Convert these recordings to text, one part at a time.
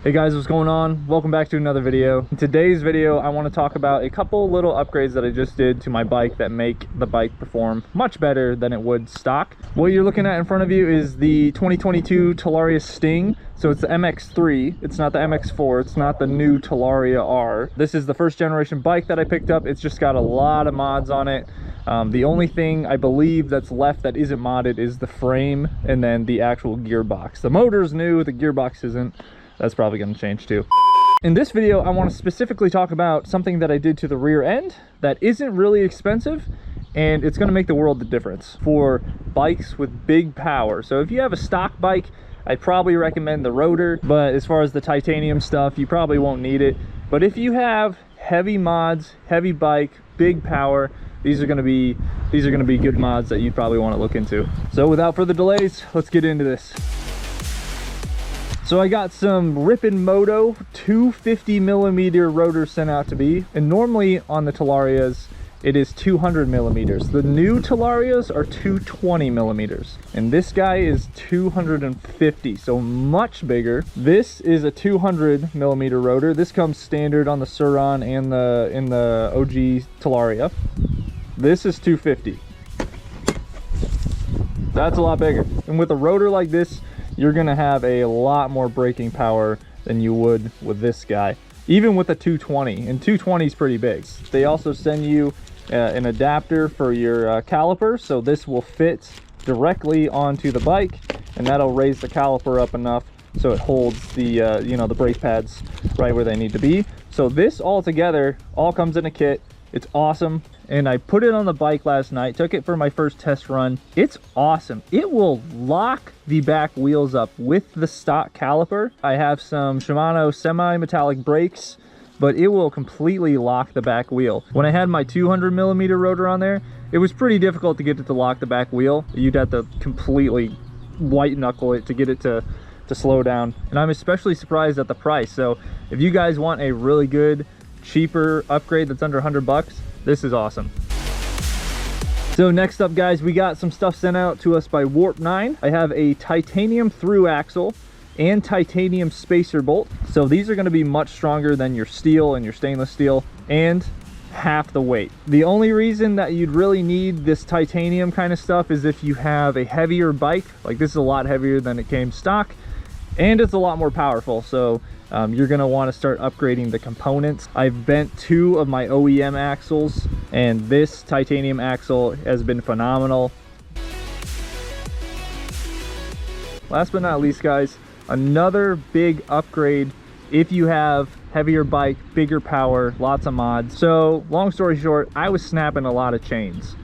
Hey guys, what's going on? Welcome back to another video. In today's video, I want to talk about a couple little upgrades that I just did to my bike that make the bike perform much better than it would stock. What you're looking at in front of you is the 2022 Talaria Sting. So it's the MX3, it's not the MX4, it's not the new Talaria R. This is the first generation bike that I picked up. It's just got a lot of mods on it. The only thing I believe that's left that isn't modded is the frame and then the actual gearbox. The motor's new, the gearbox isn't. That's probably going to change too. In this video, I want to specifically talk about something that I did to the rear end that isn't really expensive, and it's going to make the world of difference for bikes with big power. So if you have a stock bike, I'd probably recommend the rotor, but as far as the titanium stuff, you probably won't need it. But if you have heavy mods, heavy bike, big power, these are going to be good mods that you'd probably want to look into. So without further delays, let's get into this. So I got some Rippin Rotor 250mm rotor sent out to me, and normally on the Talarias it is 200mm. The new Talarias are 220mm, and this guy is 250, so much bigger. This is a 200mm rotor. This comes standard on the Sur-ron and in the OG Talaria. This is 250. That's a lot bigger, and with a rotor like this, you're gonna have a lot more braking power than you would with this guy, even with a 220, and 220 is pretty big. They also send you an adapter for your caliper, so this will fit directly onto the bike, and that'll raise the caliper up enough so it holds the you know, the brake pads right where they need to be. So this all together all comes in a kit. It's awesome, and I put it on the bike last night, took it for my first test run. It's awesome. It will lock the back wheels up with the stock caliper. I have some Shimano semi-metallic brakes, but it will completely lock the back wheel. When I had my 200mm rotor on there, it was pretty difficult to get it to lock the back wheel. You'd have to completely white knuckle it to get it to slow down, and I'm especially surprised at the price. So if you guys want a really good, cheaper upgrade that's under 100 bucks, this is awesome. So next up, guys, we got some stuff sent out to us by Warp 9. I have a titanium through axle and titanium spacer bolt. So these are going to be much stronger than your steel and your stainless steel, and half the weight. The only reason that you'd really need this titanium kind of stuff is if you have a heavier bike. Like, this is a lot heavier than it came stock, and it's a lot more powerful. So you're going to want to start upgrading the components. I've bent 2 of my OEM axles, and this titanium axle has been phenomenal. Last but not least, guys, another big upgrade if you have heavier bike, bigger power, lots of mods. So long story short, I was snapping a lot of chains.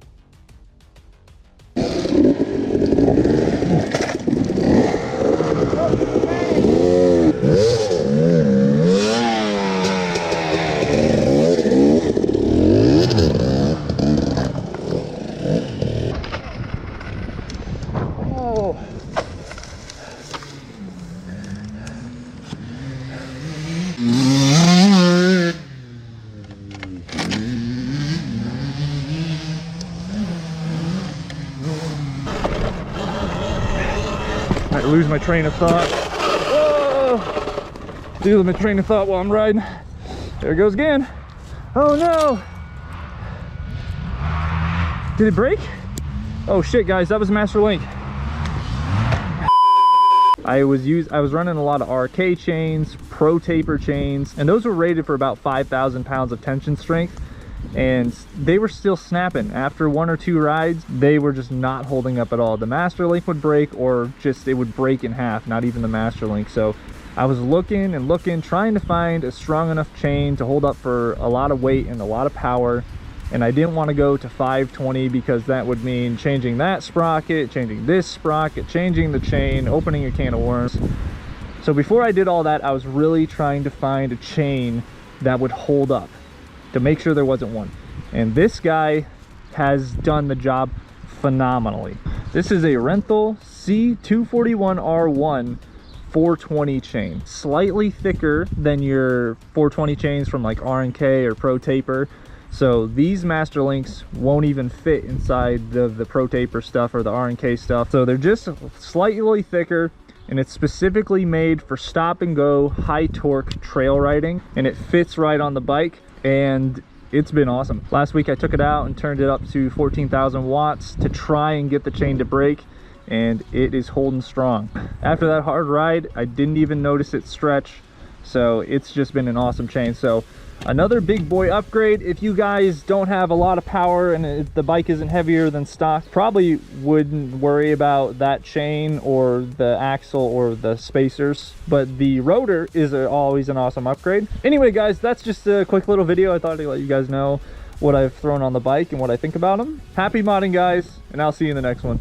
I lose my train of thought. Whoa! Losing my train of thought while I'm riding. There it goes again. Oh no! Did it break? Oh shit, guys, that was Master Link. I was running a lot of RK chains, Pro Taper chains, and those were rated for about 5,000 pounds of tension strength, and they were still snapping. After 1 or 2 rides, they were just not holding up at all. The Master Link would break, or just it would break in half, not even the Master Link. So I was looking and looking, trying to find a strong enough chain to hold up for a lot of weight and a lot of power, and I didn't want to go to 520 because that would mean changing that sprocket, changing this sprocket, changing the chain, opening a can of worms. So before I did all that, I was really trying to find a chain that would hold up, to make sure there wasn't one. And this guy has done the job phenomenally. This is a Renthal C241R1 420 chain, slightly thicker than your 420 chains from like R&K or Pro Taper. So these Master Links won't even fit inside the Pro Taper stuff or the R&K stuff. So they're just slightly thicker, and it's specifically made for stop and go high torque trail riding, and it fits right on the bike, and it's been awesome. Last week I took it out and turned it up to 14,000 watts to try and get the chain to break, and it is holding strong. After that hard ride, I didn't even notice it stretch, so it's just been an awesome chain. So another big boy upgrade. If you guys don't have a lot of power and if the bike isn't heavier than stock, probably wouldn't worry about that chain or the axle or the spacers, but the rotor is always an awesome upgrade. Anyway guys, that's just a quick little video. I thought I'd let you guys know what I've thrown on the bike and what I think about them. Happy modding guys, and I'll see you in the next one.